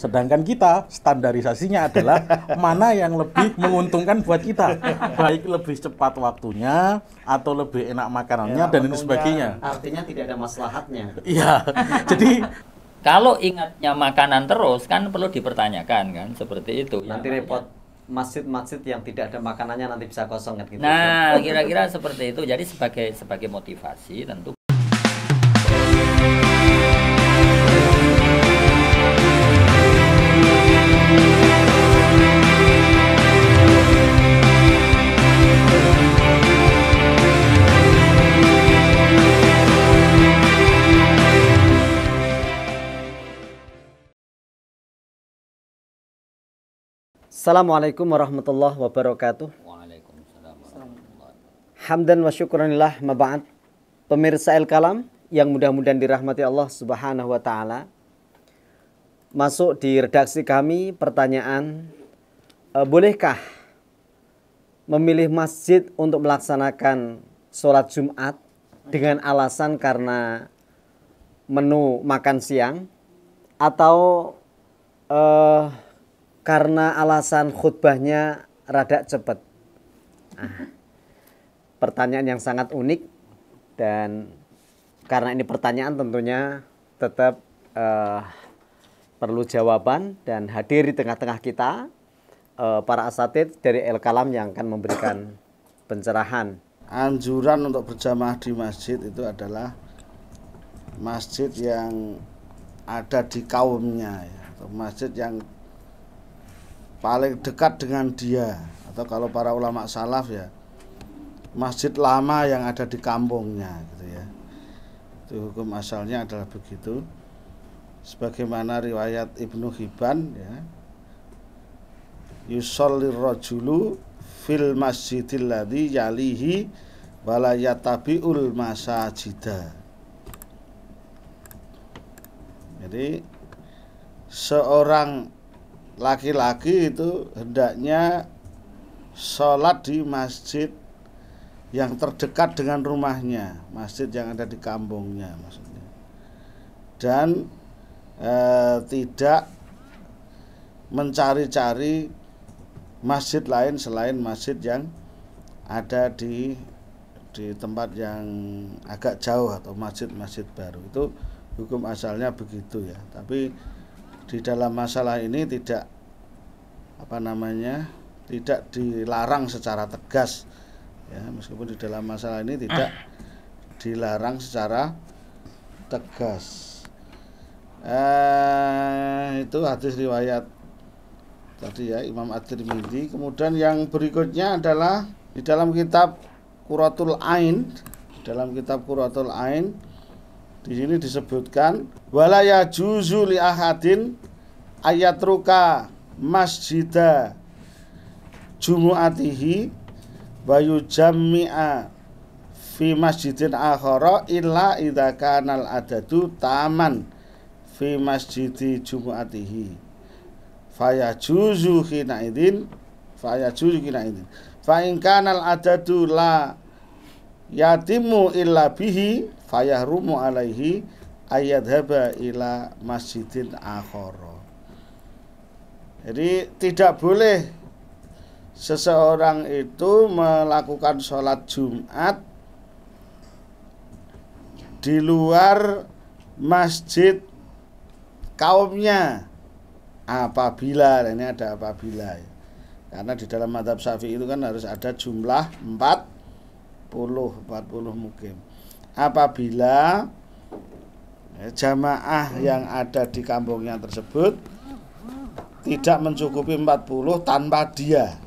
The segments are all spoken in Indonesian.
Sedangkan kita standarisasinya adalah mana yang lebih menguntungkan buat kita, baik lebih cepat waktunya atau lebih enak makanannya dan ini sebagainya. Artinya tidak ada maslahatnya. Iya, jadi kalau ingatnya makanan terus kan perlu dipertanyakan kan seperti itu. Nanti repot masjid-masjid yang tidak ada makanannya nanti bisa kosong kan gitu. Nah, kira-kira seperti itu. Jadi sebagai motivasi tentu. Assalamualaikum warahmatullahi wabarakatuh. Waalaikumsalam warahmatullahi wabarakatuh. Hamdan wa syukuranillah maba'ad. Pemirsa El-Kalam yang mudah-mudahan dirahmati Allah Subhanahu wa taala. Masuk di redaksi kami pertanyaan, bolehkah memilih masjid untuk melaksanakan sholat Jumat dengan alasan karena menu makan siang atau karena alasan khutbahnya rada cepat? Pertanyaan yang sangat unik, dan karena ini pertanyaan tentunya tetap perlu jawaban, dan hadir di tengah-tengah kita para asatidz dari El-Kalam yang akan memberikan pencerahan. Anjuran untuk berjamaah di masjid itu adalah masjid yang ada di kaumnya ya, atau masjid yang paling dekat dengan dia, atau kalau para ulama salaf ya masjid lama yang ada di kampungnya gitu ya. Itu hukum asalnya adalah begitu. Sebagaimana riwayat Ibnu Hibban ya, yusollir rajulu fil masjidil ladzi yalihi wala yatabiul masajida. Jadi seorang laki-laki itu hendaknya sholat di masjid yang terdekat dengan rumahnya, masjid yang ada di kampungnya maksudnya, dan tidak mencari-cari masjid lain selain masjid yang ada di tempat yang agak jauh atau masjid-masjid baru. Itu hukum asalnya begitu ya. Tapi di dalam masalah ini tidak tidak dilarang secara tegas ya, meskipun di dalam masalah ini tidak dilarang secara tegas. Itu hadis riwayat tadi ya Imam At-Tirmidzi. Kemudian yang berikutnya adalah di dalam kitab Qurratul Ain. Dalam kitab Qurratul Ain di sini disebutkan wala yajuzu li ahadin ayatruka masjida jumu'atihi wa yujammi'a fi masjidin akhara illa idza kanal adadu taman fi masjidi jumu'atihi fayajuzu hina idin fa in kanal adadu la yatimu illa bihi fayahrumu alaihi ayyadhaba ila masjidin akhara. Jadi tidak boleh seseorang itu melakukan sholat Jumat di luar masjid kaumnya apabila, ini ada apabila ya. Karena di dalam mazhab Syafi'i itu kan harus ada jumlah 40 mukim. Apabila jamaah yang ada di kampungnya tersebut tidak mencukupi 40 tanpa dia,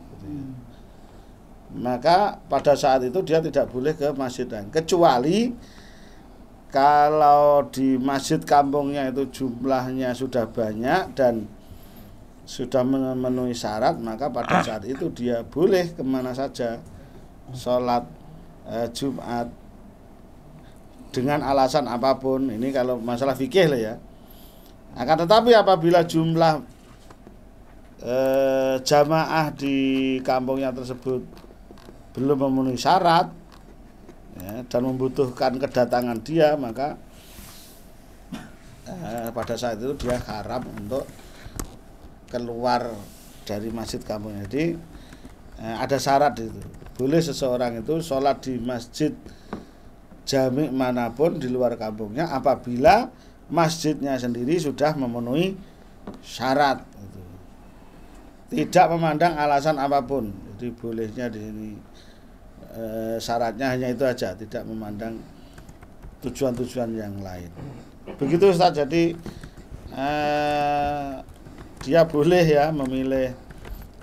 maka pada saat itu dia tidak boleh ke masjid lain, kecuali kalau di masjid kampungnya itu jumlahnya sudah banyak dan sudah memenuhi syarat, maka pada saat itu dia boleh kemana saja sholat Jumat dengan alasan apapun. Ini kalau masalah fikih lah ya. Akan tetapi apabila jumlah jamaah di kampungnya tersebut belum memenuhi syarat ya, dan membutuhkan kedatangan dia, maka pada saat itu dia haram untuk keluar dari masjid kampung. Jadi ada syarat itu. Boleh seseorang itu sholat di masjid jami manapun di luar kampungnya apabila masjidnya sendiri sudah memenuhi syarat gitu. Tidak memandang alasan apapun. Jadi bolehnya di sini syaratnya hanya itu aja, tidak memandang tujuan-tujuan yang lain. Begitu Ustaz. Jadi dia boleh ya memilih,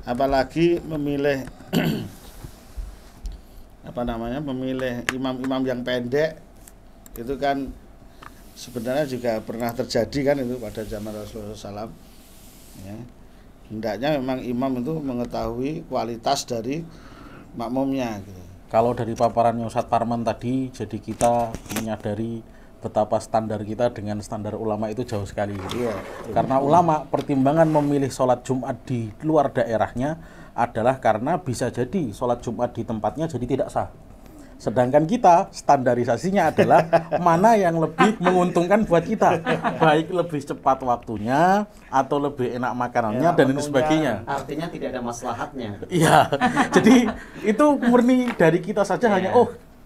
apalagi memilih memilih imam-imam yang pendek itu kan sebenarnya juga pernah terjadi kan itu pada zaman Rasulullah SAW ya. Hendaknya memang imam itu mengetahui kualitas dari makmumnya gitu. Kalau dari paparannya Ustadz Parman tadi, jadi kita menyadari betapa standar kita dengan standar ulama itu jauh sekali gitu. Iya. Karena ulama pertimbangan memilih sholat Jumat di luar daerahnya adalah karena bisa jadi sholat Jumat di tempatnya jadi tidak sah. Sedangkan kita standarisasinya adalah mana yang lebih menguntungkan buat kita, baik lebih cepat waktunya atau lebih enak makanannya dan ini sebagainya. Artinya tidak ada maslahatnya. Iya, jadi itu murni dari kita saja hanya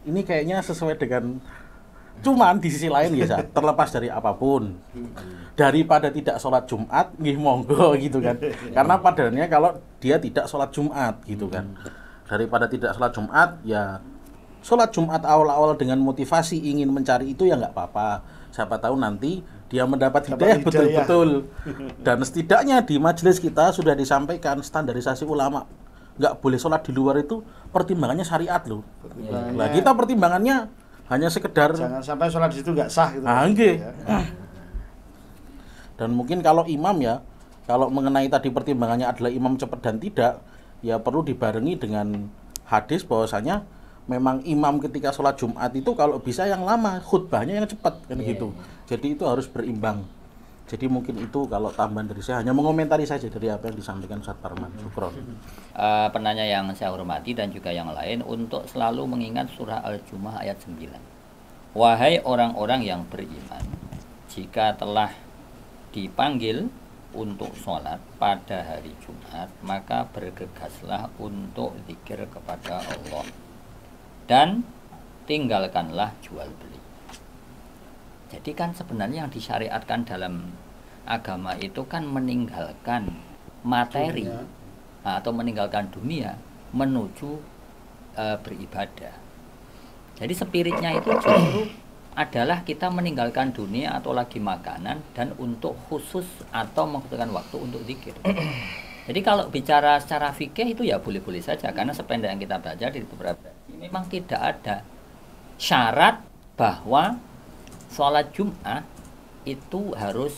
ini kayaknya sesuai dengan. Cuman di sisi lain ya, terlepas dari apapun, daripada tidak sholat Jumat, nggih monggo gitu kan. Karena padanya kalau dia tidak sholat Jumat gitu kan, daripada tidak sholat Jumat ya sholat Jumat awal-awal dengan motivasi ingin mencari itu ya nggak apa-apa. Siapa tahu nanti dia mendapat hidayah betul-betul. Dan setidaknya di majelis kita sudah disampaikan standarisasi ulama, nggak boleh sholat di luar itu pertimbangannya syariat loh. Nah kita pertimbangannya hanya sekedar jangan sampai sholat di situ nggak sah gitu. Ya. Dan mungkin kalau imam ya, kalau mengenai tadi pertimbangannya adalah imam cepat dan tidak, ya perlu dibarengi dengan hadis bahwasanya memang imam ketika sholat Jumat itu kalau bisa yang lama, khutbahnya yang cepat kan gitu. Jadi itu harus berimbang. Jadi mungkin itu kalau tambahan dari saya, hanya mengomentari saja dari apa yang disampaikan Ustadz Parman. Syukron. Penanya yang saya hormati dan juga yang lain, untuk selalu mengingat surah Al-Jumu'ah ayat 9. Wahai orang-orang yang beriman, jika telah dipanggil untuk sholat pada hari Jumat, maka bergegaslah untuk zikir kepada Allah dan tinggalkanlah jual beli. Jadi kan sebenarnya yang disyariatkan dalam agama itu kan meninggalkan materi atau meninggalkan dunia menuju beribadah. Jadi spiritnya itu justru adalah kita meninggalkan dunia atau lagi makanan dan untuk khusus atau menggunakan waktu untuk zikir. Jadi kalau bicara secara fikih itu ya boleh-boleh saja, karena sependek yang kita baca di beberapa memang tidak ada syarat bahwa sholat Jumat itu harus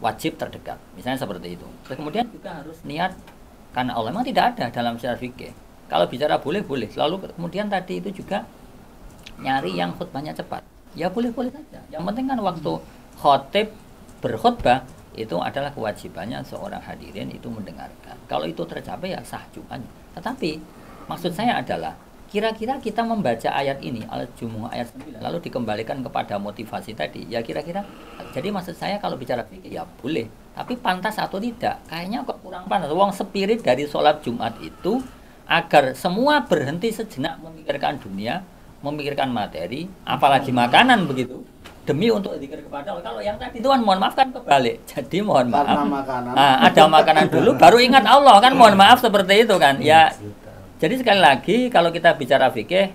wajib terdekat, misalnya seperti itu. Terus kemudian juga harus niat karena Allah, memang tidak ada dalam secara fikih. Kalau bicara boleh-boleh, lalu kemudian tadi itu juga nyari yang khutbahnya cepat, ya boleh-boleh saja. Yang penting kan waktu khotib berkhutbah itu adalah kewajibannya seorang hadirin itu mendengarkan. Kalau itu tercapai ya sah Jumatnya. Tetapi maksud saya adalah kira-kira kita membaca ayat ini Al-Jumu'ah ayat 9 lalu dikembalikan kepada motivasi tadi, ya kira-kira, jadi maksud saya kalau bicara fikih ya boleh, tapi pantas atau tidak kayaknya kok kurang pantas. Wong spirit dari sholat Jumat itu agar semua berhenti sejenak memikirkan dunia, memikirkan materi, apalagi makanan begitu, demi untuk zikir kepada Allah. Kalau yang tadi itu kan mohon maaf kan kebalik. Jadi mohon maaf, ada makanan dulu baru ingat Allah kan, mohon maaf seperti itu kan ya. Jadi sekali lagi kalau kita bicara fikih,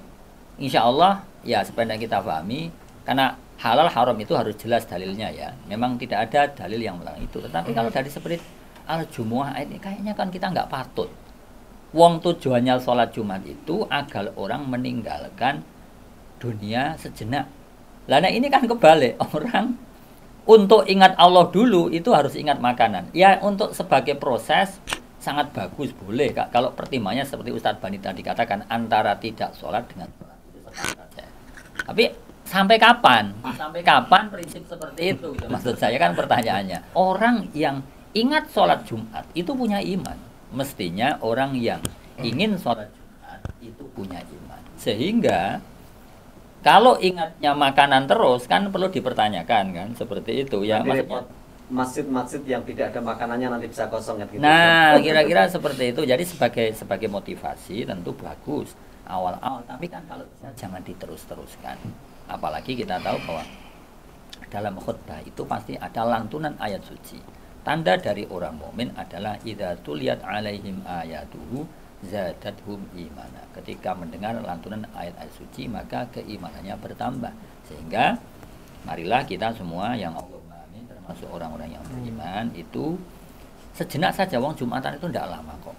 insya Allah ya sependek kita pahami, karena halal haram itu harus jelas dalilnya ya. Memang tidak ada dalil yang melarang itu. Tetapi kalau dari spirit Al-Jumu'ah ini kayaknya kan kita nggak patut. Wong tujuannya sholat Jumat itu agar orang meninggalkan dunia sejenak. Lah nah ini kan kebalik, orang untuk ingat Allah dulu itu harus ingat makanan. Ya untuk sebagai proses sangat bagus, boleh Kak. Kalau pertimbangannya seperti Ustadz Bani tadi katakan antara tidak sholat dengan sholat itu saja. Tapi sampai kapan? Sampai kapan prinsip seperti itu? Gitu. Maksud saya kan pertanyaannya. Orang yang ingat sholat Jumat itu punya iman. Mestinya orang yang ingin sholat Jumat itu punya iman. Sehingga kalau ingatnya makanan terus kan perlu dipertanyakan kan seperti itu ya, maksudnya masjid-masjid yang tidak ada makanannya nanti bisa kosong kan gitu. Nah, kira-kira seperti itu. Jadi sebagai motivasi tentu bagus awal-awal, tapi kan kalau bisa jangan diterus-teruskan. Apalagi kita tahu bahwa dalam khutbah itu pasti ada lantunan ayat suci. Tanda dari orang mukmin adalah idza tuliyat alaihim ayatuhu zadatuhum imana. Ketika mendengar lantunan ayat-ayat suci maka keimanannya bertambah. Sehingga marilah kita semua yang Allahumma amin termasuk orang-orang yang beriman itu sejenak saja. Wong Jumatan itu tidak lama kok.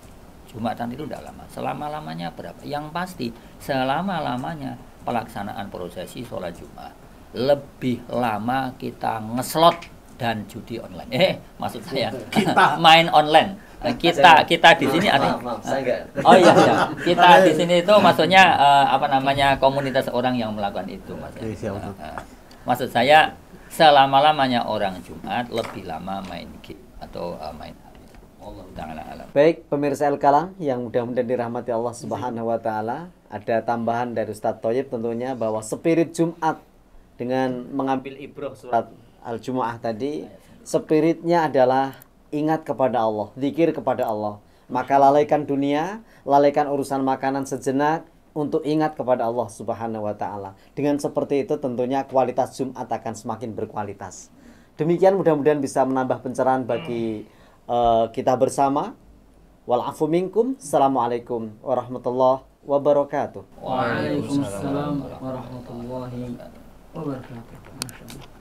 Jumatan itu tidak lama. Selama-lamanya berapa? Yang pasti selama-lamanya pelaksanaan prosesi sholat Jumat. Lebih lama kita ngeslot dan judi online. Maksud saya Kita. main online. Kita di sini ada. Maaf, saya enggak. Oh iya, iya. Kita di sini itu maksudnya apa namanya komunitas orang yang melakukan itu, Mas. Iya, siap, betul. Maksud saya selama-lamanya orang Jumat lebih lama main game atau main HP. Allah taala alam. Baik, pemirsa Al-Kalam yang mudah-mudahan dirahmati Allah Subhanahu wa taala, ada tambahan dari Ustadz Thoyib tentunya bahwa spirit Jumat dengan mengambil ibrah surat Al-Jumu'ah tadi, spiritnya adalah ingat kepada Allah, zikir kepada Allah. Maka lalaikan dunia, lalaikan urusan makanan sejenak untuk ingat kepada Allah Subhanahu wa taala. Dengan seperti itu tentunya kualitas Jumat akan semakin berkualitas. Demikian mudah-mudahan bisa menambah pencerahan bagi kita bersama. Wal afu minkum. Assalamualaikum warahmatullahi wabarakatuh. Waalaikumsalam warahmatullahi wabarakatuh. Masya Allah.